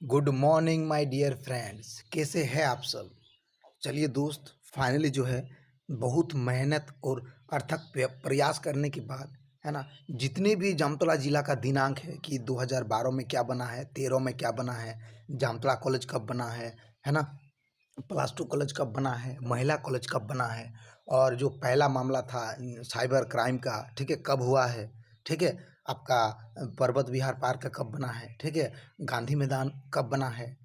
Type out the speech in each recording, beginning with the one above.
Good morning my dear friends, कैसे हैं आप सब। चलिए दोस्त, फाइनली जो है बहुत मेहनत और अथक प्रयास करने के बाद, है ना, जितने भी जामतड़ा जिला का दिनांक है कि 2012 में क्या बना है, 13 में क्या बना है, जामतड़ा कॉलेज कब बना है ना, प्लस टू कॉलेज कब बना है, महिला कॉलेज कब बना है, और जो पहला मामला था साइबर क्राइम का, ठीक है, कब हुआ है, ठीक है, आपका पर्वत विहार पार्क कब बना है, ठीक है, गांधी मैदान कब बना है,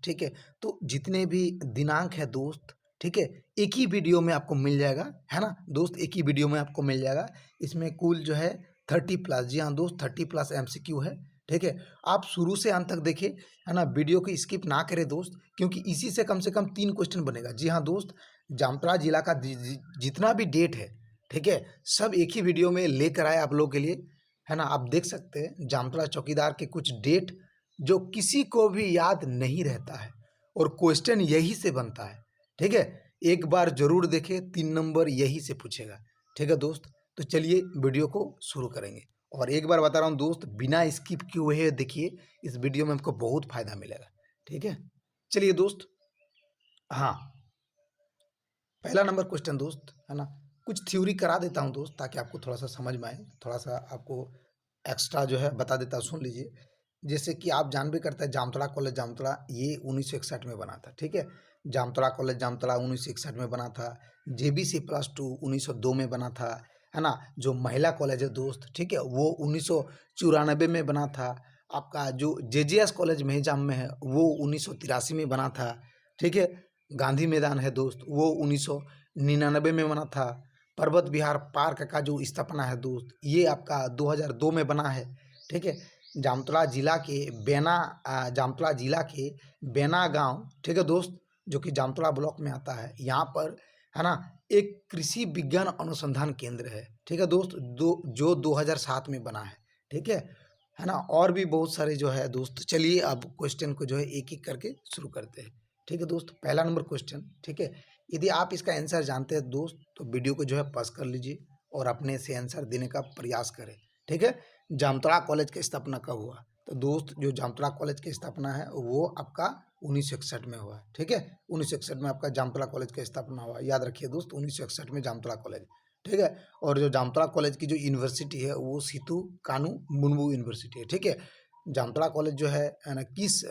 तो जितने भी दिनांक है दोस्त, ठीक है, एक ही वीडियो में आपको मिल जाएगा, है ना दोस्त, एक ही वीडियो में आपको मिल जाएगा। इसमें कुल जो है 30+, जी हाँ दोस्त, 30+ MCQ है, ठीक है। आप शुरू से अंत तक देखिए, है ना, वीडियो को स्किप ना करें दोस्त, क्योंकि इसी से कम 3 क्वेश्चन बनेगा। जी हाँ दोस्त, जामताड़ा जिला का जितना भी डेट है, ठीक है, सब एक ही वीडियो में लेकर आए आप लोगों के लिए, है ना। आप देख सकते हैं जामताड़ा चौकीदार के कुछ डेट जो किसी को भी याद नहीं रहता है, और क्वेश्चन यही से बनता है, ठीक है। एक बार जरूर देखें, 3 नंबर यही से पूछेगा, ठीक है दोस्त। तो चलिए वीडियो को शुरू करेंगे, और एक बार बता रहा हूँ दोस्त, बिना स्किप किए हुए देखिए, इस वीडियो में हमको बहुत फायदा मिलेगा, ठीक है। चलिए दोस्त, हाँ, पहला नंबर क्वेश्चन दोस्त, है ना, कुछ थ्योरी करा देता हूँ दोस्त, ताकि आपको थोड़ा सा समझ में आए, थोड़ा सा आपको एक्स्ट्रा जो है बता देता हूँ, सुन लीजिए। जैसे कि आप जान भी करते हैं, जामताड़ा कॉलेज जामताड़ा ये 1961 में बना था, ठीक है। जामताड़ा कॉलेज जामताड़ा 1961 में बना था। JBC+2 1902 में बना था, है ना। जो महिला कॉलेज है दोस्त, ठीक है, वो 1994 में बना था। आपका जो JJS कॉलेज मेहजाम में है, वो 1983 में बना था, ठीक है। गांधी मैदान है दोस्त, वो 1999 में बना था। पर्वत विहार पार्क का जो स्थापना है दोस्त, ये आपका 2002 में बना है, ठीक है। जामतड़ा जिला के बेना गांव, ठीक है दोस्त, जो कि जामतड़ा ब्लॉक में आता है, यहाँ पर, है ना, एक कृषि विज्ञान अनुसंधान केंद्र है, ठीक है दोस्त, जो 2007 में बना ठीक है ना। और भी बहुत सारे जो है दोस्त, चलिए अब क्वेश्चन को जो है एक एक करके शुरू करते हैं, ठीक है दोस्त। पहला नंबर क्वेश्चन, ठीक है, यदि आप इसका आंसर जानते हैं दोस्त, तो वीडियो को जो है पॉज कर लीजिए और अपने से आंसर देने का प्रयास करें, ठीक है। जामताड़ा कॉलेज की स्थापना कब हुआ? तो दोस्त, जो जामताड़ा कॉलेज की स्थापना है वो आपका 1961 में हुआ है, ठीक है। 1961 में आपका जामताड़ा कॉलेज की स्थापना हुआ, याद रखिए दोस्त, 1961 में जामताड़ा कॉलेज, ठीक है। और जो जामताड़ा कॉलेज की जो यूनिवर्सिटी है, वो सीतू कानू मुर्मू यूनिवर्सिटी है, ठीक है। जामताड़ा कॉलेज जो है ना, किस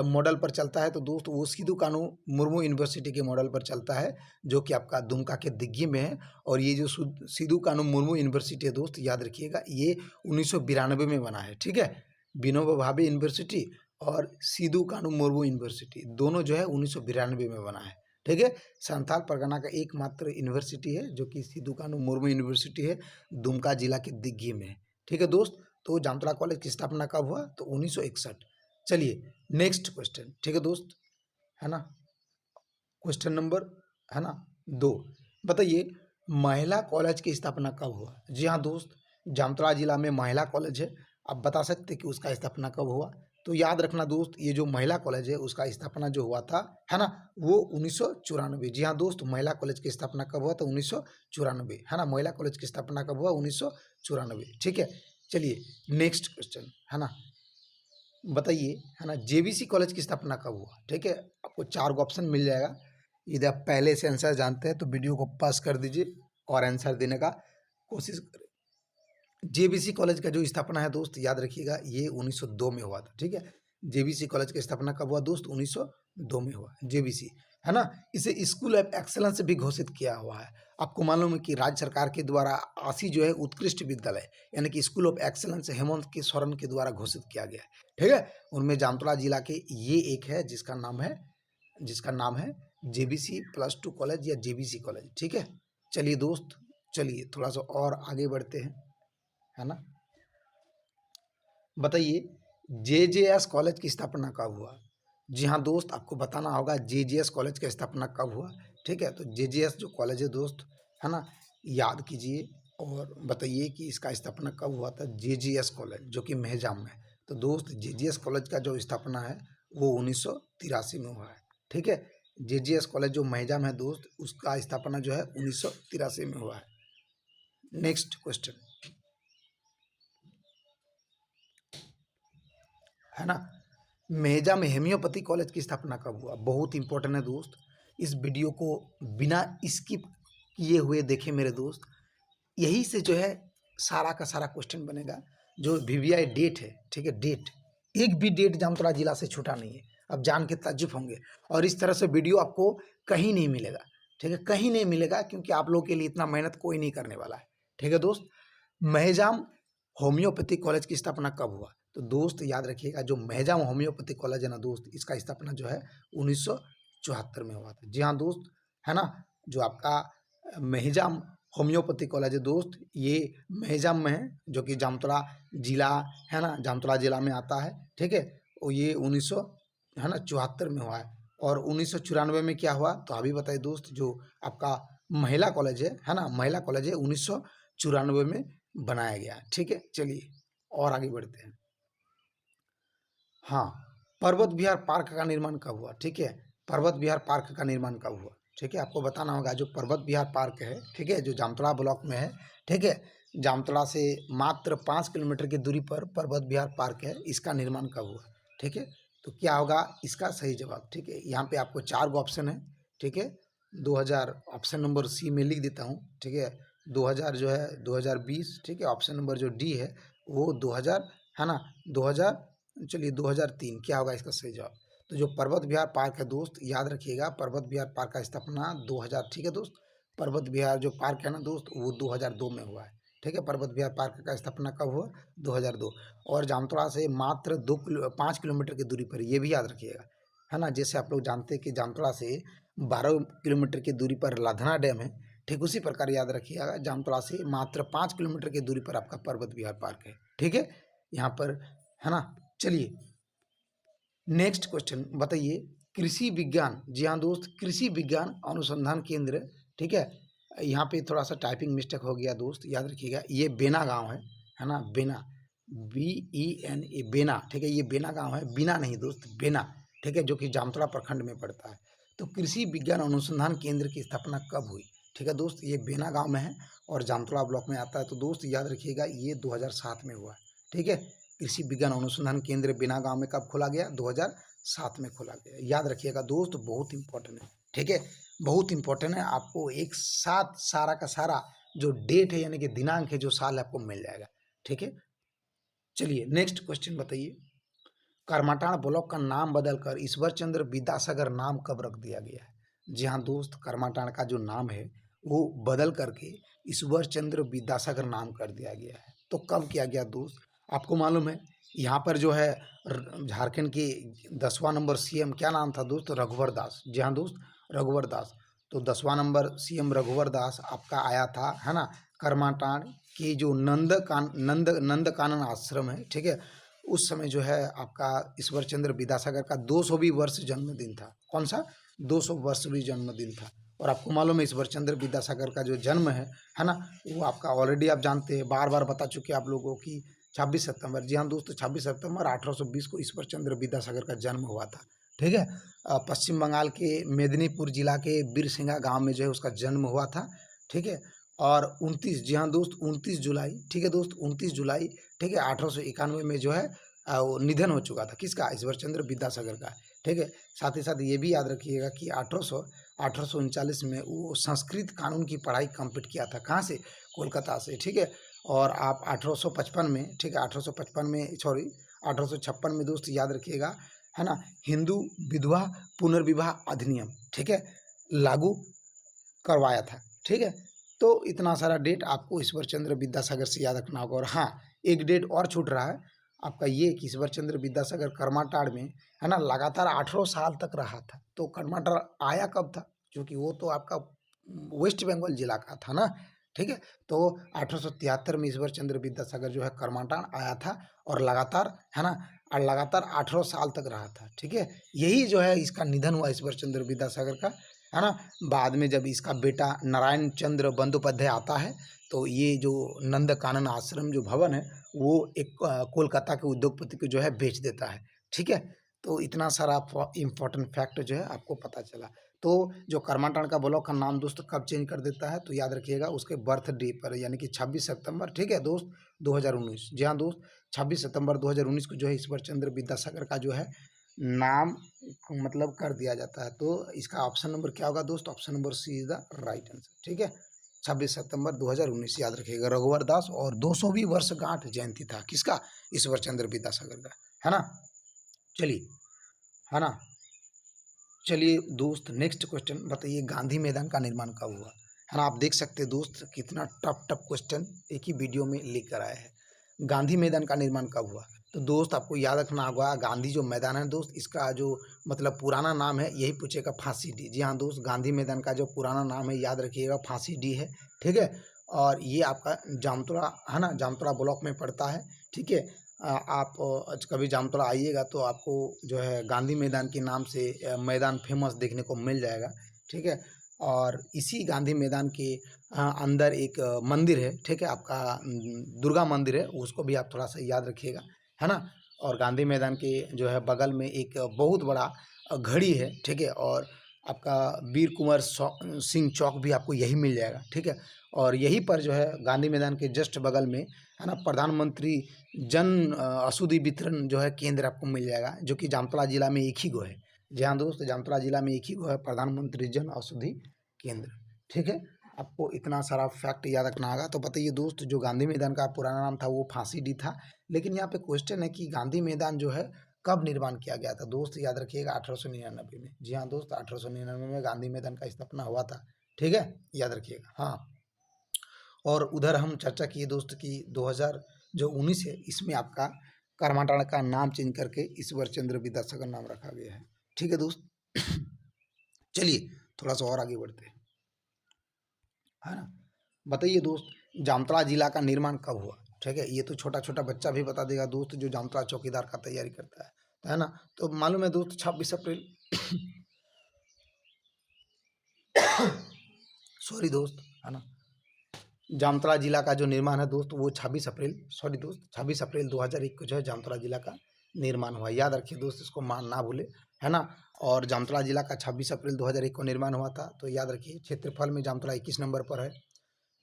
मॉडल पर चलता है? तो दोस्त, वो सीधू कानू मुर्मू यूनिवर्सिटी के मॉडल पर चलता है, जो कि आपका दुमका के दिग्गी में है। और ये जो सीधू कानू मुर्मू यूनिवर्सिटी है दोस्त, याद रखिएगा, ये 1992 में बना है, ठीक है। विनोबा भावे यूनिवर्सिटी और सीधू कानू मुर्मू यूनिवर्सिटी दोनों जो है 1992 में बना है, ठीक है। संथाल परगना का एकमात्र यूनिवर्सिटी है जो कि सिद्धू कानू मुर्मू यूनिवर्सिटी है, दुमका जिला के दिग्गी में है, ठीक है दोस्त। तो जामताड़ा कॉलेज की स्थापना कब हुआ? तो 1961। चलिए नेक्स्ट क्वेश्चन, ठीक है दोस्त, है ना, क्वेश्चन नंबर, है ना, 2, बताइए महिला कॉलेज की स्थापना कब हुआ? जी हाँ दोस्त, जामताड़ा जिला में महिला कॉलेज है, आप बता सकते हैं कि उसका स्थापना कब हुआ? तो याद रखना दोस्त, ये जो महिला कॉलेज है उसका स्थापना जो हुआ था, है ना, वो 1994। जी हाँ दोस्त, महिला कॉलेज की स्थापना कब हुआ? तो 1994, है ना, महिला कॉलेज की स्थापना कब हुआ? 1994, ठीक है। चलिए नेक्स्ट क्वेश्चन, है ना, बताइए, है ना, JBC कॉलेज की स्थापना कब हुआ? ठीक है, आपको 4 ऑप्शन मिल जाएगा। यदि आप पहले से आंसर जानते हैं तो वीडियो को पॉज कर दीजिए और आंसर देने का कोशिश करें। JBC कॉलेज का जो स्थापना है दोस्त, याद रखिएगा, ये 1902 में हुआ था, ठीक है। JBC कॉलेज की स्थापना कब हुआ दोस्त? 1902 में हुआ JBC, है ना। इसे स्कूल ऑफ एक्सेलेंस भी घोषित किया हुआ है। आपको मालूम है कि राज्य सरकार के द्वारा आसी जो है उत्कृष्ट विद्यालय, यानी कि स्कूल ऑफ एक्सेलेंस हेमंत के सोरेन के द्वारा घोषित किया गया है, ठीक है। उनमें जामताड़ा जिला के ये एक है जिसका नाम है JBC+2 कॉलेज या JBC कॉलेज, ठीक है। चलिए दोस्त, चलिए थोड़ा सा और आगे बढ़ते हैं, है ना, बताइए JJS कॉलेज की स्थापना कब हुआ? जी हाँ दोस्त, आपको बताना होगा JJS कॉलेज की स्थापना कब हुआ, ठीक है। तो JJS जो कॉलेज है दोस्त, है ना, याद कीजिए और बताइए कि इसका स्थापना कब हुआ था। JJS कॉलेज जो कि मेहजाम में है। तो दोस्त, JJS कॉलेज का जो स्थापना है वो 1983 में हुआ है, ठीक है। JJS कॉलेज जो मेहजाम है दोस्त, उसका स्थापना जो है 1983 में हुआ है। नेक्स्ट क्वेश्चन, है ना, मेजा में होम्योपैथी कॉलेज की स्थापना कब हुआ? बहुत इंपॉर्टेंट है दोस्त। इस वीडियो को बिना स्किप किए हुए देखें मेरे दोस्त। यही से जो है सारा का सारा क्वेश्चन बनेगा। जो वीवीआई डेट है, ठीक है, डेट, एक भी डेट जामताड़ा जिला से छूटा नहीं है। अब जान के ताज्जुब होंगे। और इस तरह से वीडियो आपको कहीं नहीं मिलेगा, ठीक है, कहीं नहीं मिलेगा, क्योंकि आप लोगों के लिए इतना मेहनत कोई नहीं करने वाला है, ठीक है दोस्त। मेहजाम होम्योपैथिक कॉलेज की स्थापना कब हुआ? तो दोस्त याद रखिएगा, जो मेहजाम होम्योपैथिक कॉलेज है ना दोस्त, इसका स्थापना जो है 1974 में हुआ था। जी हाँ दोस्त, है ना। जो आपका मेहजाम होम्योपैथिक कॉलेज है दोस्त, ये मेहजाम में है, जो कि जामताड़ा जिला है ना, जामताड़ा जिला में आता है, ठीक है। और ये 1900 है ना 74 में हुआ है। और 1994 में क्या हुआ, तो अभी बताइए दोस्त। जो आपका महिला कॉलेज है ना, महिला कॉलेज है, 1994 में बनाया गया, ठीक है। चलिए और आगे बढ़ते हैं। हाँ, पर्वत विहार पार्क का निर्माण कब हुआ? ठीक है, पर्वत विहार पार्क का निर्माण कब हुआ? ठीक है, आपको बताना होगा। जो पर्वत विहार पार्क है, ठीक है, जो जामताड़ा ब्लॉक में है, ठीक है, जामताड़ा से मात्र 5 किलोमीटर की दूरी पर पर्वत विहार पार्क है। इसका निर्माण कब हुआ? ठीक है, तो क्या होगा इसका सही जवाब? ठीक है, यहाँ पे आपको 4 गो ऑप्शन है, ठीक है। 2000 ऑप्शन नंबर सी में लिख देता हूँ, ठीक है। 2000 जो है 2020, ठीक है। ऑप्शन नंबर जो डी है वो 2000 है ना, 2000, चलिए 2003 क्या होगा इसका सही जवाब? तो जो पर्वत विहार पार्क है दोस्त, याद रखिएगा, पर्वत विहार पार्क का स्थापना 2000, ठीक है दोस्त। पर्वत विहार जो पार्क है ना दोस्त, वो 2002 में हुआ है, ठीक है। पर्वत विहार पार्क का स्थापना कब हुआ? 2002। और जामताड़ा से मात्र 5 किलोमीटर की दूरी पर, ये भी याद रखिएगा, है ना। जैसे आप लोग जानते हैं कि जामताड़ा से 12 किलोमीटर की दूरी पर लाधना डैम है, ठीक उसी प्रकार याद रखिएगा, जामताड़ा से मात्र 5 किलोमीटर की दूरी पर आपका पर्वत विहार पार्क है, ठीक है, यहाँ पर, है ना। चलिए नेक्स्ट क्वेश्चन बताइए। कृषि विज्ञान, जी हाँ दोस्त, कृषि विज्ञान अनुसंधान केंद्र, ठीक है। यहाँ पे थोड़ा सा टाइपिंग मिस्टेक हो गया दोस्त, याद रखिएगा, ये बेना गांव है ना, बेना, BENA, बेना, ठीक है। ये बेना गांव है, बिना नहीं दोस्त, बेना, ठीक है, जो कि जामताड़ा प्रखंड में पड़ता है। तो कृषि विज्ञान अनुसंधान केंद्र की स्थापना कब हुई? ठीक है दोस्त, ये बेना गांव में है और जामताड़ा ब्लॉक में आता है। तो दोस्त याद रखिएगा, ये 2007 में हुआ है, ठीक है। कृषि विज्ञान अनुसंधान केंद्र बिना गांव में कब खोला गया? 2007 में खोला गया। याद रखिएगा दोस्त, बहुत इंपॉर्टेंट है, ठीक है, बहुत इंपॉर्टेंट है। आपको एक साथ सारा का सारा जो डेट है यानी कि दिनांक है, जो साल है, आपको मिल जाएगा, ठीक है। चलिए नेक्स्ट क्वेश्चन बताइए। करमाटांड़ ब्लॉक का नाम बदलकर ईश्वर चंद्र विद्यासागर नाम कब रख दिया गया है? जी हाँ दोस्त, करमाटांड़ का जो नाम है वो बदल करके ईश्वर चंद्र विद्यासागर नाम कर दिया गया है। तो कब किया गया दोस्त? आपको मालूम है, यहाँ पर जो है झारखंड के 10वां नंबर CM क्या नाम था दोस्त? रघुवर दास। जी हाँ दोस्त, रघुवर दास। तो 10वां नंबर CM रघुवर दास आपका आया था, है ना, करमाटांड़ की जो नंद कानन आश्रम है, ठीक है। उस समय जो है आपका ईश्वर चंद्र विद्यासागर का 200वीं वर्ष जन्मदिन था। कौन सा? 200 वर्षवीं जन्मदिन था। और आपको मालूम है ईश्वर चंद्र विद्यासागर का जो जन्म है ना, वो आपका ऑलरेडी आप जानते हैं, बार बार बता चुके आप लोगों की 26 सितंबर। जी हाँ दोस्तों, 26 सितंबर 1820 को ईश्वर चंद्र विद्यासागर का जन्म हुआ था, ठीक है। पश्चिम बंगाल के मेदिनीपुर जिला के बिरसिंगा गांव में जो है उसका जन्म हुआ था, ठीक है। और 29, जी हाँ दोस्त, 29 जुलाई, ठीक है दोस्त, 29 जुलाई, ठीक है, 1891 में जो है वो निधन हो चुका था। किसका? ईश्वर चंद्र विद्यासागर का, ठीक है। साथ ही साथ ये भी याद रखिएगा कि 1839 में वो संस्कृत कानून की पढ़ाई कंप्लीट किया था। कहाँ से? कोलकाता से, ठीक है। और आप 1855 में, ठीक है, 1855 में, सॉरी, 1856 में दोस्त याद रखिएगा, है ना, हिंदू विधवा पुनर्विवाह अधिनियम, ठीक है, लागू करवाया था, ठीक है। तो इतना सारा डेट आपको ईश्वर चंद्र विद्यासागर से याद रखना होगा। और हाँ, एक डेट और छूट रहा है आपका, ये कि ईश्वर चंद्र विद्यासागर करमाटांड़ में, है ना, लगातार 18 साल तक रहा था। तो करमाटांड़ आया कब था? क्योंकि वो तो आपका वेस्ट बंगाल जिला का था ना, ठीक है। तो 1873 में ईश्वर चंद्र विद्यासागर जो है करमाटांड़ आया था और लगातार, है ना, और लगातार 18 साल तक रहा था, ठीक है। यही जो है इसका निधन हुआ ईश्वर चंद्र विद्यासागर का, है ना। बाद में जब इसका बेटा नारायण चंद्र बंदोपाध्याय आता है, तो ये जो नंद कानन आश्रम जो भवन है वो एक कोलकाता के उद्योगपति को जो है बेच देता है, ठीक है। तो इतना सारा इम्पोर्टेंट फैक्ट जो है आपको पता चला। तो जो करमाटांड़ का ब्लॉक का नाम दोस्त कब चेंज कर देता है? तो याद रखिएगा उसके बर्थडे पर, यानी कि 26 सितंबर, ठीक है दोस्त, 2019। जी हाँ दोस्त, 26 सितंबर 2019 को जो है ईश्वर चंद्र विद्यासागर का जो है नाम मतलब कर दिया जाता है। तो इसका ऑप्शन नंबर क्या होगा दोस्त? Option number C is the right answer. ठीक है, 26 सितंबर 2019 याद रखिएगा। रघुवर दास और 200वीं वर्षगांठ जयंती था किसका? ईश्वर चंद्र विद्यासागर का, है ना। चलिए, है ना। चलिए दोस्त, नेक्स्ट क्वेश्चन बताइए, गांधी मैदान का निर्माण कब हुआ? है ना, आप देख सकते हैं दोस्त कितना टफ टफ क्वेश्चन एक ही वीडियो में लेकर आए हैं। गांधी मैदान का निर्माण कब हुआ? तो दोस्त आपको याद रखना होगा, गांधी जो मैदान है दोस्त, इसका जो मतलब पुराना नाम है, यही पूछेगा, फांसी डी। जी हाँ दोस्त, गांधी मैदान का जो पुराना नाम है याद रखिएगा, फांसी डी है। ठीक है, और ये आपका जामतोड़ा, है ना, जामतोड़ा ब्लॉक में पड़ता है। ठीक है, आप कभी जामतोड़ा आइएगा तो आपको जो है गांधी मैदान के नाम से मैदान फेमस देखने को मिल जाएगा। ठीक है, और इसी गांधी मैदान के अंदर एक मंदिर है। ठीक है, आपका दुर्गा मंदिर है, उसको भी आप थोड़ा सा याद रखिएगा, है ना। और गांधी मैदान के जो है बगल में एक बहुत बड़ा घड़ी है। ठीक है, और आपका वीर कुंवर सिंह चौक भी आपको यही मिल जाएगा। ठीक है, और यहीं पर जो है गांधी मैदान के जस्ट बगल में, है ना, प्रधानमंत्री जन औषधि वितरण जो है केंद्र आपको मिल जाएगा, जो कि जामतड़ा जिला में एक ही गो है। जी हाँ दोस्त, जामतड़ा जिला में एक ही गो है, प्रधानमंत्री जन औषधि केंद्र। ठीक है, आपको इतना सारा फैक्ट याद रखना होगा। तो बताइए दोस्त, जो गांधी मैदान का पुराना नाम था वो फांसी डी था, लेकिन यहाँ पे क्वेश्चन है कि गांधी मैदान जो है कब निर्माण किया गया था? दोस्त याद रखिएगा, 1899 में। जी हाँ दोस्त, 1899 में गांधी मैदान का स्थापना हुआ था। ठीक है, याद रखिएगा। हाँ, और उधर हम चर्चा किए दोस्त की 2000 जो 19 है, इसमें आपका कर्माटाणा का नाम चेंज करके ईश्वर चंद्र विद्यासागर नाम रखा गया है। ठीक है दोस्त। चलिए थोड़ा सा और आगे बढ़ते हैं, है ना। बताइए दोस्त, जामताड़ा जिला का निर्माण कब हुआ? ठीक है, ये तो छोटा छोटा बच्चा भी बता देगा दोस्त, जो जामताड़ा चौकीदार का तैयारी करता है ना। तो मालूम है दोस्त, 26 अप्रैल। सॉरी दोस्त, है ना, जामताड़ा जिला का जो निर्माण है दोस्त, वो 26 अप्रैल, सॉरी दोस्त, 26 अप्रैल 2001 को जो है जामताड़ा जिला का निर्माण हुआ। याद रखिए दोस्त, इसको मान ना भूले, है ना। और जामताड़ा जिला का 26 अप्रैल 2001 को निर्माण हुआ था। तो याद रखिए, क्षेत्रफल में जामताड़ा 21 नंबर पर है,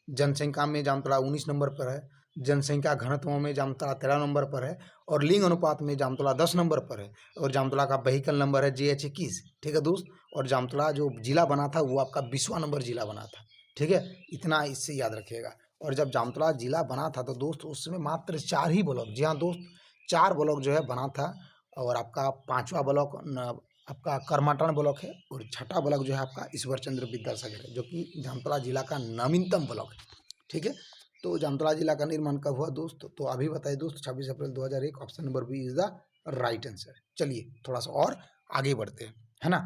जनसंख्या में जामताड़ा 19 नंबर पर है, जनसंख्या घनत्व में जामताड़ा 13 नंबर पर है, और लिंग अनुपात में जामताड़ा 10 नंबर पर है, और जामताड़ा का व्हीकल नंबर है JH21। ठीक है दोस्त, और जामताड़ा जो जिला बना था वो आपका 20वां नंबर जिला बना था। ठीक है, इतना इससे याद रखिएगा। और जब जामताड़ा जिला बना था तो दोस्त उस समय मात्र 4 ही ब्लॉक, जी हाँ दोस्त, 4 ब्लॉक जो है बना था। और आपका 5वां ब्लॉक आपका करमाटन ब्लॉक है, और छठा ब्लॉक जो है आपका ईश्वर चंद्र विद्यासागर है, जो कि जामताड़ा जिला का नवीनतम ब्लॉक है। ठीक है, तो जामताड़ा जिला का निर्माण कब हुआ दोस्त? तो अभी बताइए दोस्त, 26 अप्रैल 2001, option number B is the right answer. चलिए थोड़ा सा और आगे बढ़ते हैं, है ना।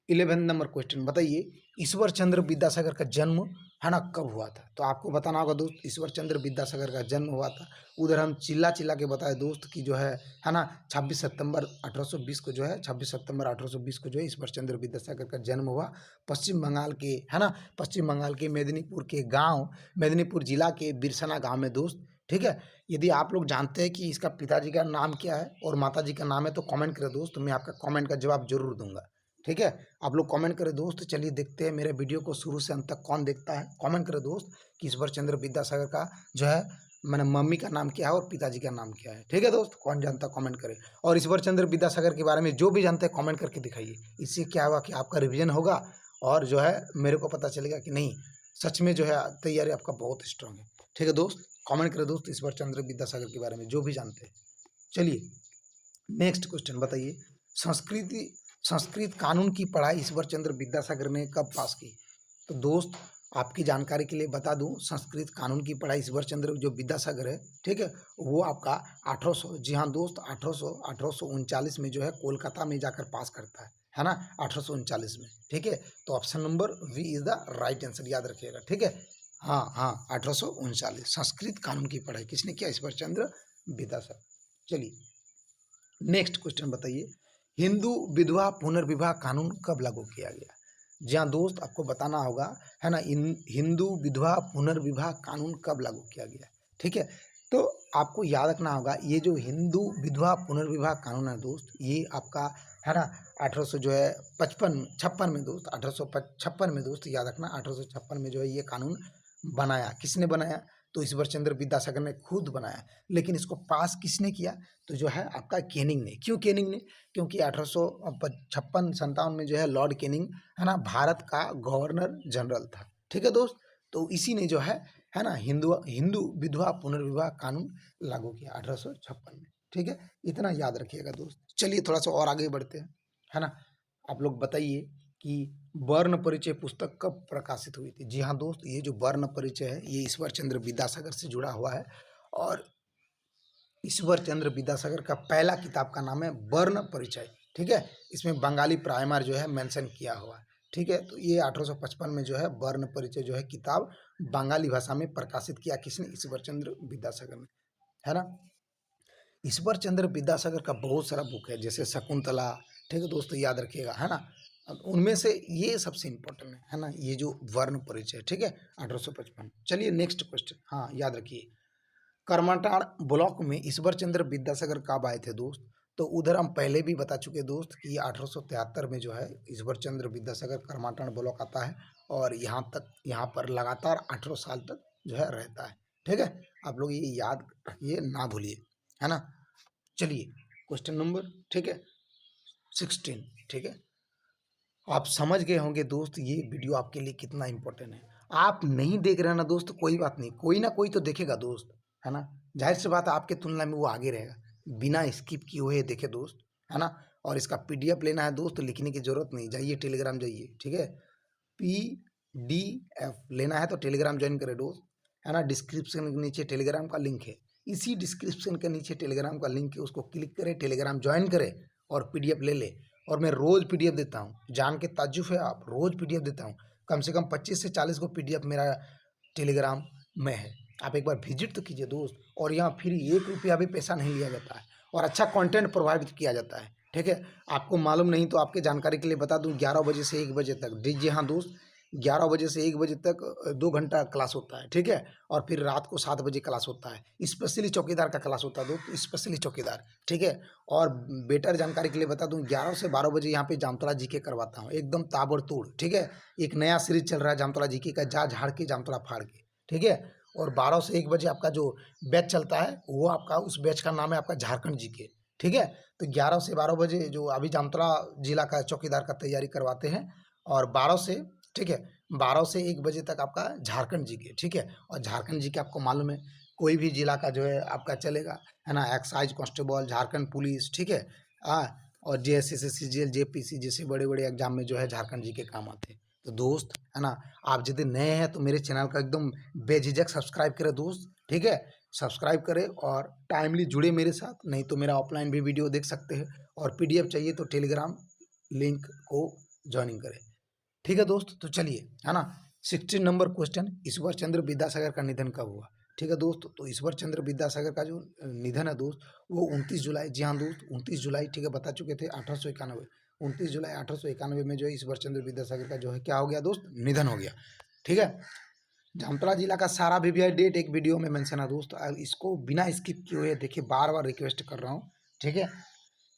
11 नंबर क्वेश्चन बताइए, ईश्वर चंद्र विद्यासागर का जन्म, है ना, कब हुआ था? तो आपको बताना होगा दोस्त, ईश्वर चंद्र विद्यासागर का जन्म हुआ था। उधर हम चिल्ला चिल्ला के बताए दोस्त कि जो है ना, 26 सितंबर 1820 को जो है, 26 सितंबर 1820 को जो है ईश्वर चंद्र विद्यासागर का जन्म हुआ। पश्चिम बंगाल के, है ना, पश्चिम बंगाल के मेदिनीपुर के गांव, मेदिनीपुर जिला के बिरसना गांव में दोस्त। ठीक है, यदि आप लोग जानते हैं कि इसका पिताजी का नाम क्या है और माताजी का नाम है, तो कमेंट करें दोस्त, मैं आपका कमेंट का जवाब जरूर दूंगा। ठीक है, आप लोग कमेंट करें दोस्त। चलिए देखते हैं मेरे वीडियो को शुरू से अंत तक कौन देखता है। कमेंट करें दोस्त कि ईश्वर चंद्र विद्यासागर का जो है मैंने मम्मी का नाम क्या है और पिताजी का नाम क्या है। ठीक है दोस्त, कौन जानता है कमेंट करें। और ईश्वर चंद्र विद्यासागर के बारे में जो भी जानते हैं कमेंट करके दिखाइए। इससे क्या होगा कि आपका रिवीजन होगा, और जो है मेरे को पता चलेगा कि नहीं, सच में जो है तैयारी आपका बहुत स्ट्रांग है। ठीक है दोस्त, कमेंट करें दोस्त ईश्वर चंद्र विद्यासागर के बारे में जो भी जानते हैं। चलिए नेक्स्ट क्वेश्चन बताइए, संस्कृति संस्कृत कानून की पढ़ाई ईश्वर चंद्र विद्यासागर ने कब पास की? तो दोस्त आपकी जानकारी के लिए बता दूं, संस्कृत कानून की पढ़ाई ईश्वर चंद्र जो विद्यासागर है, ठीक है, वो आपका 1800, जी हाँ दोस्त, 1839 में जो है कोलकाता में जाकर पास करता है ना, 1839 में। ठीक है, तो option number B is the right answer, याद रखिएगा। ठीक है, हाँ हाँ, 1839 संस्कृत कानून की पढ़ाई किसने किया? ईश्वर चंद्र विद्यासागर। चलिए नेक्स्ट क्वेश्चन बताइए, हिंदू विधवा पुनर्विवाह कानून कब लागू किया गया? जी हाँ दोस्त, आपको बताना होगा, है ना, हिंदू विधवा पुनर्विवाह कानून कब लागू किया गया? ठीक है, तो आपको याद रखना होगा, ये जो हिंदू विधवा पुनर्विवाह कानून है दोस्त, ये आपका, है ना, 1800 जो है 56 में दोस्त, 1856 में दोस्त, याद रखना, 1856 में जो है ये कानून बनाया। किसने बनाया? तो ईश्वर चंद्र विद्यासागर ने खुद बनाया, लेकिन इसको पास किसने किया, तो जो है आपका कैनिंग ने। क्यों कैनिंग ने, क्योंकि 1856-57 में जो है लॉर्ड कैनिंग है ना भारत का गवर्नर जनरल था। ठीक है दोस्त, तो इसी ने जो है ना हिंदू विधवा पुनर्विवाह कानून लागू किया 1856 में। ठीक है, इतना याद रखिएगा दोस्त। चलिए थोड़ा सा और आगे बढ़ते हैं, है ना। आप लोग बताइए कि वर्ण परिचय पुस्तक कब प्रकाशित हुई थी। जी हाँ दोस्त, ये जो वर्ण परिचय है ये ईश्वर चंद्र विद्यासागर से जुड़ा हुआ है, और ईश्वर चंद्र विद्यासागर का पहला किताब का नाम है वर्ण परिचय। ठीक है, इसमें बंगाली प्राइमर जो है मेंशन किया हुआ है। ठीक है, तो ये 1855 में जो है वर्ण परिचय जो है किताब बंगाली भाषा में प्रकाशित किया किसने, ईश्वर चंद्र विद्यासागर ने, है ना। ईश्वर चंद्र विद्यासागर का बहुत सारा बुक है, जैसे शकुंतला। ठीक है दोस्तों, याद रखिएगा, है ना। अब उनमें से ये सबसे इम्पोर्टेंट है ना, ये जो वर्ण परिचय। ठीक है, 1855। चलिए नेक्स्ट क्वेश्चन, हाँ याद रखिए, करमाटांड़ ब्लॉक में ईश्वर चंद्र विद्यासागर कब आए थे दोस्त। तो उधर हम पहले भी बता चुके दोस्त कि 1873 में जो है ईश्वर चंद्र विद्यासागर करमाटांड़ ब्लॉक आता है, और यहाँ पर लगातार 18 साल तक जो है रहता है। ठीक है, आप लोग ये याद रखिए, ना भूलिए, है ना। चलिए क्वेश्चन नंबर, ठीक है, 16। ठीक है, आप समझ गए होंगे दोस्त ये वीडियो आपके लिए कितना इंपॉर्टेंट है। आप नहीं देख रहे हैं ना दोस्त, कोई बात नहीं, कोई ना कोई तो देखेगा दोस्त, है ना। जाहिर सी बात है, आपके तुलना में वो आगे रहेगा, बिना स्किप किए हुए देखे दोस्त, है ना। और इसका पीडीएफ लेना है दोस्त, लिखने की जरूरत नहीं, जाइए टेलीग्राम जाइए। ठीक है, पीडीएफ लेना है तो टेलीग्राम ज्वाइन करें दोस्त, है ना। डिस्क्रिप्शन के नीचे टेलीग्राम का लिंक है, इसी डिस्क्रिप्शन के नीचे टेलीग्राम का लिंक है, उसको क्लिक करें, टेलीग्राम ज्वाइन करें और पीडीएफ ले ले। और मैं रोज़ पीडीएफ देता हूँ, जान के ताज्जुब है आप, रोज़ पीडीएफ देता हूँ, कम से कम 25 से 40 को पीडीएफ मेरा टेलीग्राम में है। आप एक बार विजिट तो कीजिए दोस्त, और यहाँ फ्री 1 रुपया भी पैसा नहीं लिया जाता है, और अच्छा कंटेंट प्रोवाइड किया जाता है। ठीक है, आपको मालूम नहीं तो आपके जानकारी के लिए बता दूँ, 11 बजे से 1 बजे तक, जी हाँ दोस्त, 11 बजे से 1 बजे तक 2 घंटा क्लास होता है। ठीक है, और फिर रात को 7 बजे क्लास होता है, स्पेशली चौकीदार का क्लास होता है दोस्त, स्पेशली चौकीदार। ठीक है, और बेटर जानकारी के लिए बता दूं, 11 से 12 बजे यहाँ पे जामतड़ा जीके करवाता हूँ, एकदम ताबड़तोड़। ठीक है, एक नया सीरीज चल रहा है जामतड़ा जीके का, जा झाड़ के जामतड़ा फाड़ के। ठीक है, और 12 से 1 बजे आपका जो बैच चलता है वो आपका, उस बैच का नाम है आपका झारखंड जीके। ठीक है, तो 11 से 12 बजे जो अभी जामतड़ा जिला का चौकीदार का तैयारी करवाते हैं, और 12 से, ठीक है, 12 से 1 बजे तक आपका झारखंड जीके। ठीक है, और झारखंड जीके आपको मालूम है कोई भी जिला का जो है आपका चलेगा, है ना। एक्साइज कांस्टेबल, झारखंड पुलिस, ठीक है, और जेएसएससी, सीजीएल, जेपीसी जैसे बड़े बड़े एग्जाम में जो है झारखंड जी के काम आते हैं। तो दोस्त, है ना, आप यदि नए हैं तो मेरे चैनल का एकदम बेझिझक सब्सक्राइब करें दोस्त। ठीक है, सब्सक्राइब करें और टाइमली जुड़े मेरे साथ, नहीं तो मेरा ऑफलाइन भी वीडियो देख सकते हैं, और पीडीएफ चाहिए तो टेलीग्राम लिंक को ज्वाइनिंग करें। ठीक है दोस्त, तो चलिए, है ना, 16 नंबर क्वेश्चन, ईश्वर चंद्र विद्यासागर का निधन कब हुआ। ठीक है दोस्त, तो ईश्वर चंद्र विद्यासागर का जो निधन है दोस्त, वो 29 जुलाई, जी हाँ दोस्त 29 जुलाई, ठीक है, बता चुके थे 1891, 29 जुलाई 1891 में जो है ईश्वर चंद्र विद्यासागर का जो है क्या हो गया दोस्त, निधन हो गया। ठीक है, जामतड़ा जिला का सारा वीवीआई डेट एक वीडियो में मेंशन है दोस्त, इसको बिना स्किप किए हुए देखिए, बार बार रिक्वेस्ट कर रहा हूँ। ठीक है,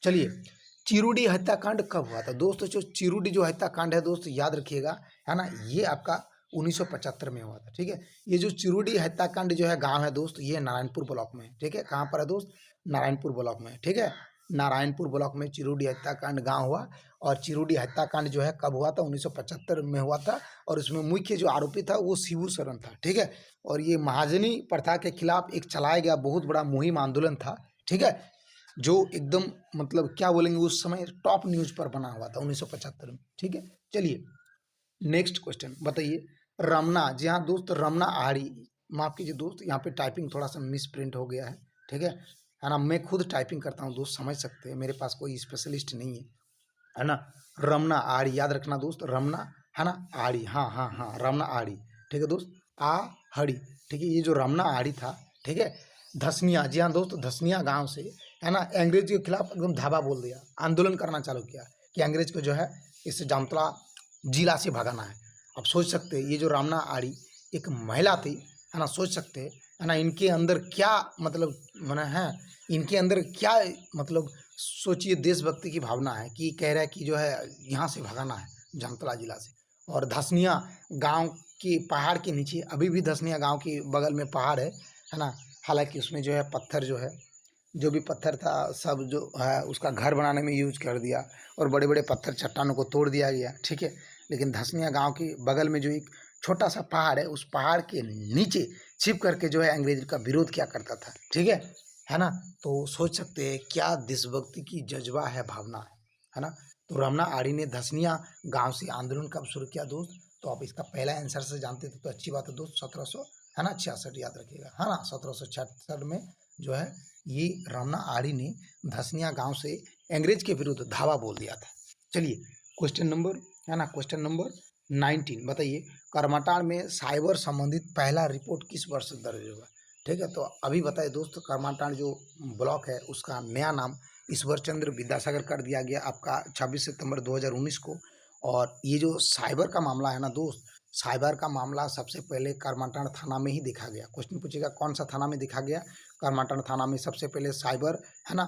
चलिए, चिरुडी हत्याकांड कब हुआ था दोस्तों। जो चिरुडी जो हत्याकांड है दोस्त, याद रखिएगा, है ना, ये आपका 1975 में हुआ था। ठीक है, ये जो चिरुडी हत्याकांड जो है गांव है दोस्त, ये नारायणपुर ब्लॉक में है। ठीक है, कहाँ पर है दोस्त, नारायणपुर ब्लॉक में। ठीक है, नारायणपुर ब्लॉक में चिरुडी हत्याकांड गांव हुआ, और चिरुडी हत्याकांड जो है कब हुआ था, 1975 में हुआ था, और उसमें मुख्य जो आरोपी था वो शिबू सरन था। ठीक है, और ये महाजनी प्रथा के खिलाफ एक चलाया गया बहुत बड़ा मुहिम आंदोलन था। ठीक है, जो एकदम मतलब क्या बोलेंगे, उस समय टॉप न्यूज पर बना हुआ था 1975 में। ठीक है, चलिए नेक्स्ट क्वेश्चन बताइए, रमना, जी हाँ दोस्त, रमना आहाड़ी, माफ कीजिए दोस्त, यहाँ पे टाइपिंग थोड़ा सा मिस प्रिंट हो गया है। ठीक है ना, मैं खुद टाइपिंग करता हूँ दोस्त, समझ सकते हैं, मेरे पास कोई स्पेशलिस्ट नहीं है ना। रमना आहाड़ी, याद रखना दोस्त, रमना, है ना, आहाड़ी, हाँ हाँ हाँ, रमना आहाड़ी। ठीक है दोस्त, आहड़ी। ठीक है, ये जो रमना आहाड़ी था, ठीक है, धसनिया, जी हाँ दोस्त, धसनिया गांव से, है ना, अंग्रेज के खिलाफ एकदम धावा बोल दिया, आंदोलन करना चालू किया कि अंग्रेज को जो है इस जामतड़ा जिला से भगाना है। आप सोच सकते हैं, ये जो रामना आड़ी एक महिला थी, है ना, सोच सकते हैं, है ना, इनके अंदर क्या मतलब माना है, इनके अंदर क्या मतलब, सोचिए देशभक्ति की भावना है कि कह रहा है कि जो है यहाँ से भगाना है जामतड़ा जिला से। और धसनिया गांव कि पहाड़ के नीचे अभी भी धसनिया गांव के बगल में पहाड़ है ना। हालांकि उसमें जो है पत्थर जो है, जो भी पत्थर था सब जो है उसका घर बनाने में यूज कर दिया और बड़े बड़े पत्थर चट्टानों को तोड़ दिया गया, ठीक है। लेकिन धसनिया गांव के बगल में जो एक छोटा सा पहाड़ है, उस पहाड़ के नीचे छिप करके जो है अंग्रेज का विरोध किया करता था, ठीक है ना। तो सोच सकते हैं क्या देशभक्ति की जज्बा है, भावना है ना। तो रमना आड़ी ने धसनिया गांव से आंदोलन कब शुरू किया दोस्त? तो आप इसका पहला आंसर से जानते थे तो अच्छी बात है दोस्त, 1700 है ना 66 याद रखिएगा, है ना 1766 में जो है ये रमना आड़ी ने धसनिया गांव से अंग्रेज के विरुद्ध धावा बोल दिया था। चलिए क्वेश्चन नंबर है ना, क्वेश्चन नंबर 19 बताइए, करमाटांड़ में साइबर संबंधित पहला रिपोर्ट किस वर्ष दर्ज होगा? ठीक है, तो अभी बताइए दोस्त, करमाटांड़ जो ब्लॉक है उसका नया नाम ईश्वर चंद्र विद्यासागर कर दिया गया आपका 26 सितंबर 2019 को। और ये जो साइबर का मामला है ना दोस्त, साइबर का मामला सबसे पहले करमाटांड़ थाना में ही देखा गया। क्वेश्चन पूछेगा कौन सा थाना में देखा गया? करमाटांड़ थाना में सबसे पहले साइबर है ना,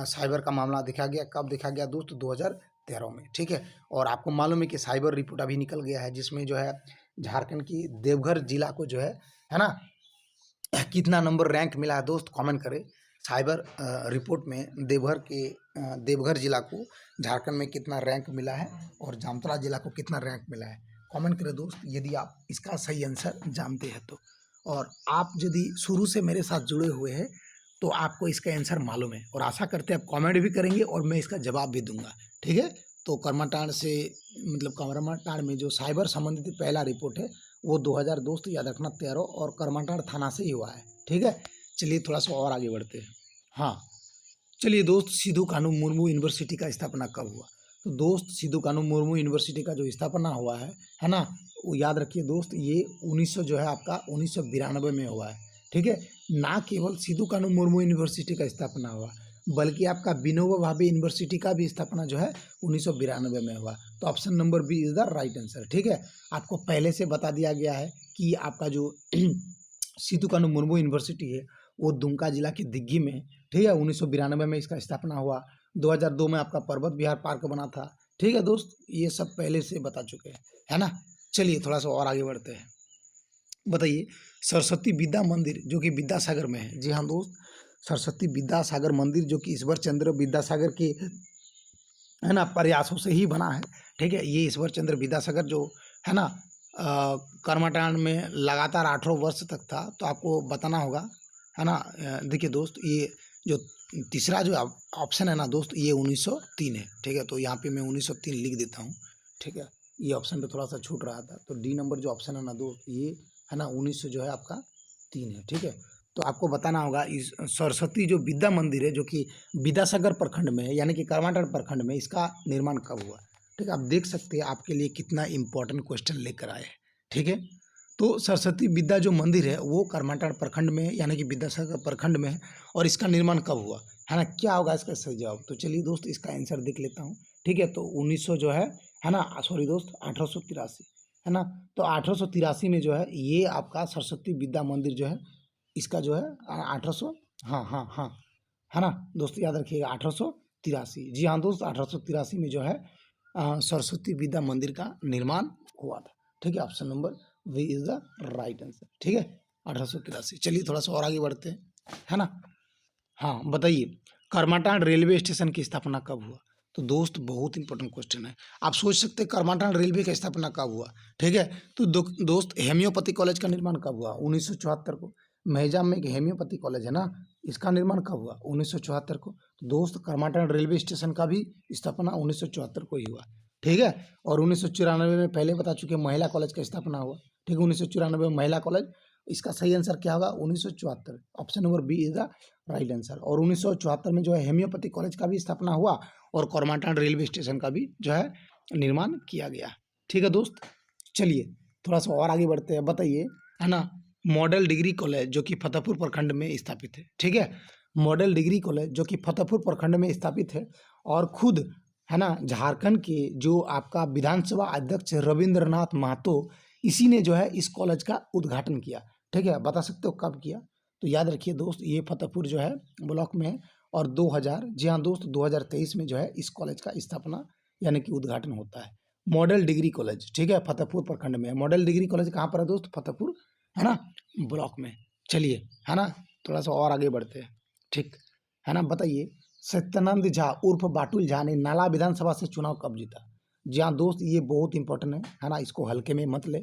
साइबर का मामला देखा गया। कब देखा गया दोस्त? 2013 में, ठीक है। और आपको मालूम है कि साइबर रिपोर्ट अभी निकल गया है, जिसमें जो है झारखंड की देवघर जिला को जो है ना, कितना नंबर रैंक मिला है दोस्त, कमेंट करें। साइबर रिपोर्ट में देवघर जिला को झारखंड में कितना रैंक मिला है और जामताड़ा जिला को कितना रैंक मिला है, कमेंट करें दोस्त यदि आप इसका सही आंसर जानते हैं तो। और आप यदि शुरू से मेरे साथ जुड़े हुए हैं तो आपको इसका आंसर मालूम है, और आशा करते हैं आप कमेंट भी करेंगे और मैं इसका जवाब भी दूंगा, ठीक है। तो करमाटांड़ से मतलब करमाटांड़ में जो साइबर संबंधित पहला रिपोर्ट है वो 2000 दोस्त याद रखना 13 और करमाटांड़ थाना से ही हुआ है, ठीक है। चलिए थोड़ा सा और आगे बढ़ते हैं। हाँ चलिए दोस्त, सिद्धू कानू मुर्मू यूनिवर्सिटी का स्थापना कब हुआ? तो दोस्त सिद्धू कानू मुर्मू यूनिवर्सिटी का जो स्थापना हुआ है ना, वो याद रखिए दोस्त, ये 1900 जो है आपका 1992 में हुआ है, ठीक है। ना केवल सिद्धू कानू मुर्मू यूनिवर्सिटी का स्थापना हुआ, बल्कि आपका विनोबा भावे यूनिवर्सिटी का भी स्थापना जो है 1992 में हुआ। तो option number B is the right answer, ठीक है। आपको पहले से बता दिया गया है कि आपका जो सिद्धू कानू मुर्मू यूनिवर्सिटी है वो दुमका जिला के दिग्गी में, ठीक है, 1992 में इसका स्थापना हुआ। 2002 में आपका पर्वत विहार पार्क बना था, ठीक है दोस्त, ये सब पहले से बता चुके हैं, है ना। चलिए थोड़ा सा और आगे बढ़ते हैं। बताइए, सरस्वती विद्या मंदिर जो कि विद्यासागर में है, जी हाँ दोस्त, सरस्वती विद्यासागर मंदिर जो कि ईश्वर चंद्र विद्यासागर के है ना प्रयासों से ही बना है, ठीक है। ये ईश्वर चंद्र विद्यासागर जो है ना करमाटांड़ में लगातार 18 वर्ष तक था। तो आपको बताना होगा, है ना। देखिए दोस्त, ये जो तीसरा जो ऑप्शन है ना दोस्त, ये 1903 है, ठीक है। तो यहाँ पे मैं 1903 लिख देता हूँ, ठीक है। ये ऑप्शन पे थोड़ा सा छूट रहा था, तो डी नंबर जो ऑप्शन है ना दोस्त, ये है ना 1900 जो है आपका 3 है, ठीक है। तो आपको बताना होगा इस सरस्वती जो विद्या मंदिर है जो कि विद्यासागर प्रखंड में है, यानी कि करमाटांड़ प्रखंड में, इसका निर्माण कब हुआ, ठीक है। आप देख सकते हैं आपके लिए कितना इंपॉर्टेंट क्वेश्चन लेकर आए हैं, ठीक है। तो सरस्वती विद्या जो मंदिर है वो करमाटांड़ प्रखंड में है, यानी कि विद्यासागर प्रखंड में है। और इसका निर्माण कब हुआ, है ना, क्या होगा इसका सही जवाब? तो चलिए दोस्त इसका आंसर देख लेता हूँ, ठीक है। तो 1900 जो है ना, सॉरी दोस्त 1883, है ना। तो 1883 में जो है ये आपका सरस्वती विद्या मंदिर जो है, इसका जो है 1800, हाँ हाँ हाँ, है ना दोस्त, याद रखिएगा 1883, जी हाँ दोस्त 1883 में जो है सरस्वती विद्या मंदिर का निर्माण हुआ था, ठीक है। Option number B is the right answer, ठीक है, 1883। चलिए थोड़ा सा और आगे बढ़ते हैं, है ना। हाँ बताइए, करमाटांड़ रेलवे स्टेशन की स्थापना कब हुआ? तो दोस्त बहुत इंपॉर्टेंट क्वेश्चन है। आप सोच सकते हैं करमाटांड़ रेलवे की स्थापना कब हुआ, ठीक है। तो दोस्त हेम्योपैथी कॉलेज का निर्माण कब हुआ? 1974 को। मेहजाम में एक हेम्योपैथी कॉलेज है ना, इसका निर्माण कब हुआ? 1974 को। तो दोस्त करमाटांड़ रेलवे स्टेशन का भी स्थापना 1974 को ही हुआ, ठीक है। और 1994 में पहले बता चुके महिला कॉलेज का स्थापना हुआ, ठीक है, 1994 में महिला कॉलेज। इसका सही आंसर क्या होगा? 1974, option number B is the right answer. और 1974 में जो है हेम्योपैथी कॉलेज का भी स्थापना हुआ और करमाटांड़ रेलवे स्टेशन का भी जो है निर्माण किया गया, ठीक है दोस्त। चलिए थोड़ा सा और आगे बढ़ते हैं। बताइए, है ना, मॉडल डिग्री कॉलेज जो कि फतेहपुर प्रखंड में स्थापित है, ठीक है। मॉडल डिग्री कॉलेज जो कि फतेहपुर प्रखंड में स्थापित है और खुद है ना झारखंड के जो आपका विधानसभा अध्यक्ष रविंद्रनाथ महतो, इसी ने जो है इस कॉलेज का उद्घाटन किया, ठीक है। बता सकते हो कब किया? तो याद रखिए दोस्त, ये फतेहपुर जो है ब्लॉक में है और 2000, जी हाँ दोस्त 2023 में जो है इस कॉलेज का स्थापना यानी कि उद्घाटन होता है। मॉडल डिग्री कॉलेज, ठीक है, फतेहपुर प्रखंड में है। मॉडल डिग्री कॉलेज कहाँ पर है दोस्त? फतेहपुर, है ना, ब्लॉक में। चलिए, है ना, थोड़ा सा और आगे बढ़ते हैं, ठीक है ना। बताइए, सत्यानंद झा उर्फ बाटुल झा ने नाला विधानसभा से चुनाव कब जीता? जी हाँ दोस्त, ये बहुत इंपॉर्टेंट है ना, इसको हल्के में मत ले,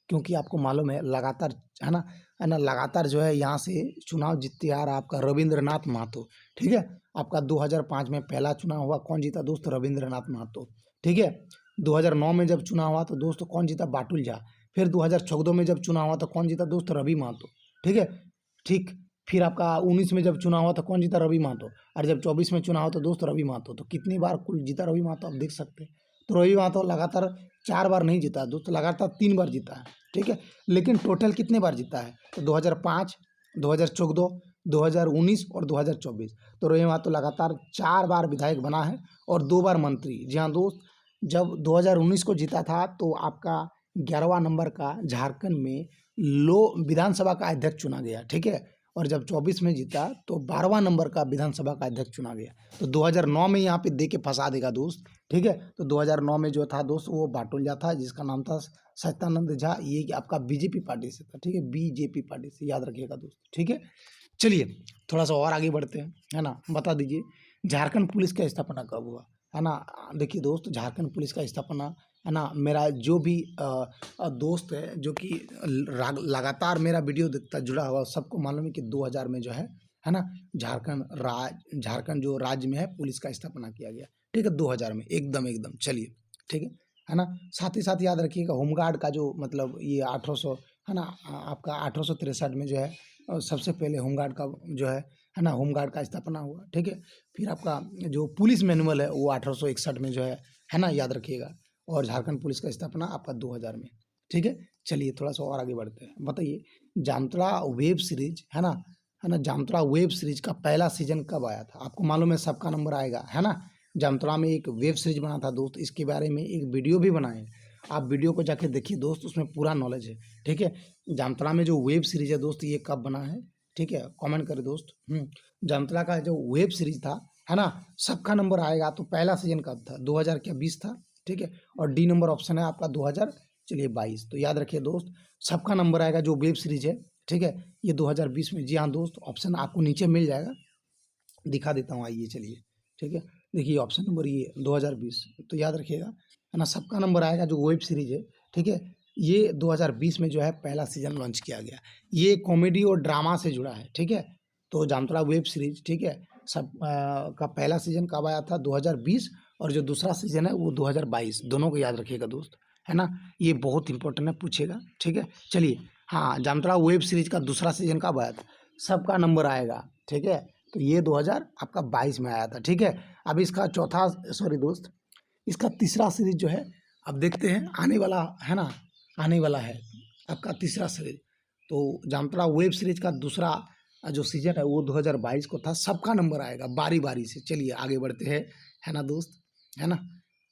क्योंकि आपको मालूम है लगातार, है ना, लगातार जो है यहाँ से चुनाव जीतते आ रहा आपका रविंद्रनाथ महतो, ठीक है। आपका 2005 में पहला चुनाव हुआ, कौन जीता दोस्त? रविंद्रनाथ महतो, ठीक है। 2009 में जब चुनाव हुआ तो दोस्त कौन जीता? बाटुल झा। फिर 2014 में जब चुनाव हुआ तो कौन जीता दोस्त? रवि महतो, ठीक है, ठीक। फिर आपका 19 में जब चुनाव हुआ तो कौन जीता? रवि महतो। और जब 24 में चुनाव हुआ तो दोस्त रवि महतो। तो कितनी बार कुल जीता रवि महतो आप देख सकते हैं। तो रवि महतो लगातार 4 बार नहीं जीता दोस्त, लगातार 3 बार जीता है, ठीक है। लेकिन टोटल कितने बार जीता है? तो 2005, 2014, 2019 और 2024। तो रवि महतो लगातार 4 बार विधायक बना है और 2 बार मंत्री। जी हाँ दोस्त, जब 2019 को जीता था तो आपका 11वां नंबर का झारखंड में विधानसभा का अध्यक्ष चुना गया, ठीक है। और जब 24 में जीता तो 12वां नंबर का विधानसभा का अध्यक्ष चुना गया। तो 2009 में यहाँ पे दे के फंसा देगा दोस्त, ठीक है। तो 2009 में जो था दोस्त वो बाटुल झा था, जिसका नाम था सत्यानंद झा। ये आपका बीजेपी पार्टी से था, ठीक है, बीजेपी पार्टी से, याद रखिएगा दोस्त, ठीक है। चलिए थोड़ा सा और आगे बढ़ते हैं, है ना। बता दीजिए, झारखंड पुलिस का स्थापना कब हुआ? है ना, देखिए दोस्त, झारखंड पुलिस का स्थापना, है ना, मेरा जो भी दोस्त है जो कि लगातार मेरा वीडियो देखता जुड़ा हुआ, सबको मालूम है कि 2000 में जो है ना, झारखंड जो राज्य में है पुलिस का स्थापना किया गया, ठीक है, 2000 में, एकदम एकदम। चलिए, ठीक है ना। साथ ही साथ याद रखिएगा होमगार्ड का जो मतलब ये 1800, है ना, आपका 1863 में जो है सबसे पहले होमगार्ड का जो है ना, होमगार्ड का स्थापना हुआ, ठीक है। फिर आपका जो पुलिस मैनुअल है वो 1861 में जो है ना, याद रखिएगा। और झारखंड पुलिस का स्थापना आपका 2000 में, ठीक है। चलिए थोड़ा सा और आगे बढ़ते हैं। बताइए, जामताड़ा वेब सीरीज, है ना, जामताड़ा वेब सीरीज का पहला सीजन कब आया था? आपको मालूम है, सबका नंबर आएगा, है ना। जामताड़ा में एक वेब सीरीज बना था दोस्त, इसके बारे में एक वीडियो भी बनाए हैं, आप वीडियो को जाके देखिए दोस्त, उसमें पूरा नॉलेज है, ठीक है। जामताड़ा में जो वेब सीरीज है दोस्त, ये कब बना है, ठीक है, कमेंट करें दोस्त। जामताड़ा का जो वेब सीरीज था, है ना, सबका नंबर आएगा। तो पहला सीजन कब था? 2000 क्या 20 था, ठीक है। और डी नंबर ऑप्शन है आपका 2000, चलिए 22। तो याद रखिए दोस्त, सबका नंबर आएगा जो वेब सीरीज है, ठीक है, ये 2020 में। जी हाँ दोस्त, ऑप्शन आपको नीचे मिल जाएगा, दिखा देता हूँ, आइए चलिए, ठीक है। देखिए ऑप्शन नंबर ये 2020, तो याद रखिएगा, है ना, सबका नंबर आएगा जो वेब सीरीज है, ठीक है। ये 2020 में जो है पहला सीजन लॉन्च किया गया। ये कॉमेडी और ड्रामा से जुड़ा है, ठीक है। तो जामताड़ा वेब सीरीज, ठीक है, सब का पहला सीजन कब आया था? 2020। और जो दूसरा सीजन है वो 2022। दोनों को याद रखिएगा दोस्त, है ना, ये बहुत इंपॉर्टेंट है, पूछेगा, ठीक है। चलिए, हाँ, जामताड़ा वेब सीरीज का दूसरा सीजन कब आया था? सबका नंबर आएगा, ठीक है। तो ये 2000 आपका 22 में आया था, ठीक है। अब इसका चौथा, सॉरी दोस्त, इसका तीसरा सीरीज जो है, अब देखते हैं आने वाला, है ना, आने वाला है आपका तीसरा सीरीज। तो जामताड़ा वेब सीरीज का दूसरा जो सीजन है वो 2022 को था। सबका नंबर आएगा बारी बारी से। चलिए आगे बढ़ते हैं, है ना दोस्त, है ना।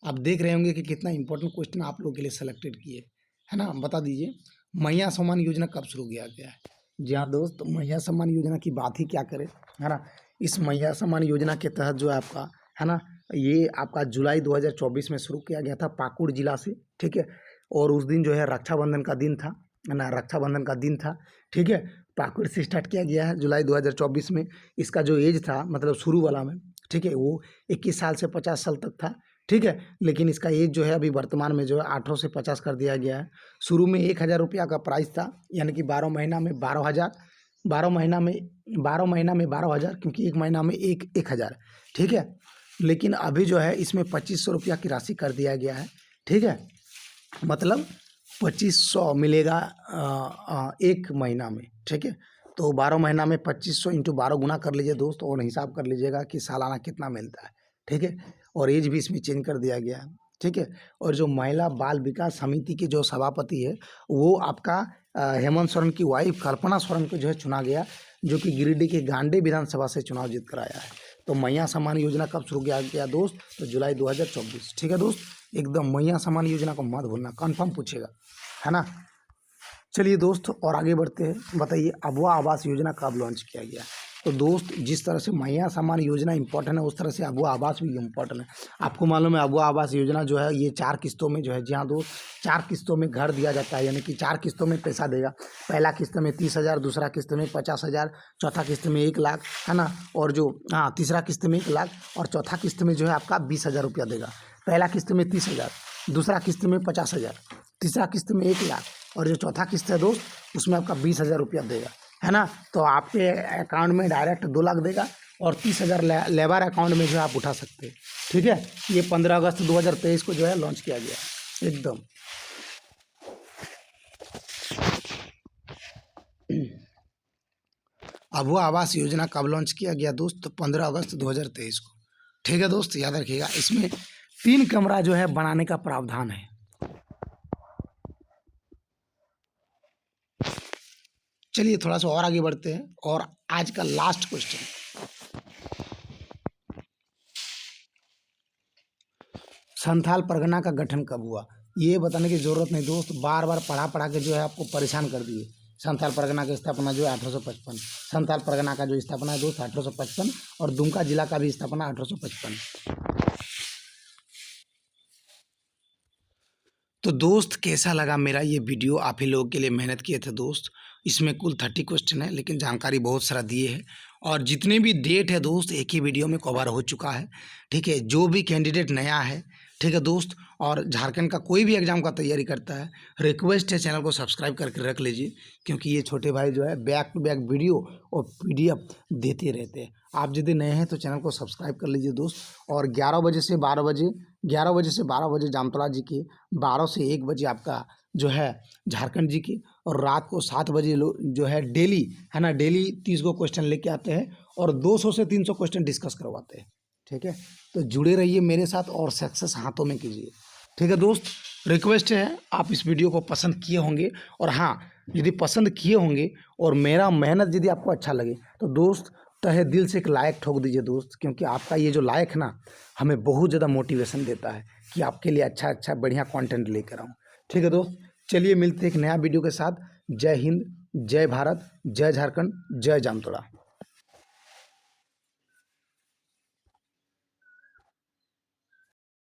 आप देख रहे होंगे कि कितना इंपॉर्टेंट क्वेश्चन आप लोगों के लिए सेलेक्टेड किए, है ना। बता दीजिए, मैया सम्मान योजना कब शुरू किया गया है? जी हाँ दोस्त, मैया सम्मान योजना की बात ही क्या करें, है ना। इस मैया सम्मान योजना के तहत जो है आपका, है ना, ये आपका जुलाई 2024 में शुरू किया गया था पाकुड़ जिला से, ठीक है। और उस दिन जो है रक्षाबंधन का दिन था, है ना, रक्षाबंधन का दिन था, ठीक है। पाकुड़ से स्टार्ट किया गया है जुलाई 2024 में। इसका जो एज था मतलब शुरू वाला में, ठीक है, वो 21 साल से 50 साल तक था, ठीक है। लेकिन इसका एज जो है अभी वर्तमान में जो है 18 से 50 कर दिया गया है। शुरू में 1000 रुपया का प्राइस था, यानी कि 12 महीना में 12,000, 12 महीना में 12,000, क्योंकि एक महीना में 1,000, ठीक है। लेकिन अभी जो है इसमें 2500 रुपया की राशि कर दिया गया है, ठीक है। मतलब 2500 मिलेगा एक महीना में, ठीक है। तो 12 महीना में 2500 इंटू 12 गुना कर लीजिए दोस्त, और हिसाब कर लीजिएगा कि सालाना कितना मिलता है, ठीक है। और एज भी इसमें चेंज कर दिया गया है, ठीक है। और जो महिला बाल विकास समिति के जो सभापति है वो आपका हेमंत सोरेन की वाइफ कल्पना सोरेन को जो है चुना गया, जो कि गिरिडीह के गांडे विधानसभा से चुनाव जीत कर आया है। तो मैया सम्मान योजना कब शुरू किया गया दोस्त? तो जुलाई 2024, ठीक है दोस्त। एकदम मैया सम्मान योजना को मत भूलना, कन्फर्म पूछेगा, है ना। चलिए दोस्त और आगे बढ़ते हैं। बताइए, अबुआ आवास योजना कब लॉन्च किया गया? तो दोस्त जिस तरह से महिला सम्मान योजना इंपॉर्टेंट है, उस तरह से अबुआ आवास भी इम्पोर्टेंट है। आपको मालूम है अबुआ आवास योजना जो है ये 4 किस्तों में जो है, जी हाँ दोस्त, 4 किस्तों में घर दिया जाता है, यानी कि 4 किस्तों में पैसा देगा। पहला किस्त में 30,000, दूसरा किस्त में 50,000, चौथा किस्त में 1 लाख, है ना, और जो तीसरा किस्त में 1 लाख, और चौथा किस्त में जो है आपका 20,000 रुपया देगा। पहला किस्त में 30,000, दूसरा किस्त में 50,000, तीसरा किस्त में 1 लाख, और जो चौथा किस्त है दोस्त उसमें आपका 20,000 रुपया देगा, है ना। तो आपके अकाउंट में डायरेक्ट 2 लाख देगा, और 30,000 लेबर अकाउंट में जो है आप उठा सकते हैं। ठीक है, ये 15 अगस्त 2023 को जो है लॉन्च किया गया एकदम। अबुआ आवास योजना कब लॉन्च किया गया दोस्त? तो 15 अगस्त 2023 को। ठीक है दोस्त, याद रखिएगा। इसमें 3 कमरा जो है बनाने का प्रावधान है। चलिए थोड़ा सा और आगे बढ़ते हैं, और आज का लास्ट क्वेश्चन, संथाल परगना का गठन कब हुआ? ये बताने की जरूरत नहीं दोस्त, बार बार पढ़ा के जो है आपको परेशान कर दिए। संथाल परगना की स्थापना जो है 1855, संथाल परगना का जो स्थापना है दोस्त 1855, और दुमका जिला का भी स्थापना 1855। तो दोस्त कैसा लगा मेरा ये वीडियो? आप ही लोगों के लिए मेहनत किए थे दोस्त। इसमें कुल 30 क्वेश्चन है, लेकिन जानकारी बहुत सारा दिए है, और जितने भी डेट है दोस्त एक ही वीडियो में कवर हो चुका है। ठीक है, जो भी कैंडिडेट नया है, ठीक है दोस्त, और झारखंड का कोई भी एग्जाम का तैयारी करता है, रिक्वेस्ट है चैनल को सब्सक्राइब करके रख लीजिए, क्योंकि ये छोटे भाई जो है बैक टू बैक वीडियो और PDF देते रहते हैं। आप यदि नए हैं तो चैनल को सब्सक्राइब कर लीजिए दोस्त। और 11 बजे से 12 बजे जामतोड़ा जी के, 12 से 1 बजे आपका जो है झारखंड जी की, और रात को 7 बजे जो है डेली, है ना, डेली 30 को क्वेश्चन लेके आते हैं, और 200 से 300 क्वेश्चन डिस्कस करवाते हैं। ठीक है, तो जुड़े रहिए मेरे साथ, और सक्सेस हाथों में कीजिए। ठीक है दोस्त, रिक्वेस्ट है आप इस वीडियो को पसंद किए होंगे, और हाँ, यदि पसंद किए होंगे और मेरा मेहनत यदि आपको अच्छा लगे तो दोस्त तहे दिल से एक लाइक ठोक दीजिए दोस्त, क्योंकि आपका ये जो लाइक ना हमें बहुत ज़्यादा मोटिवेशन देता है कि आपके लिए अच्छा बढ़िया कंटेंट लेकर आऊँ। ठीक है दोस्त, चलिए मिलते हैं एक नया वीडियो के साथ। जय हिंद, जय भारत, जय झारखंड, जय जामतोड़ा।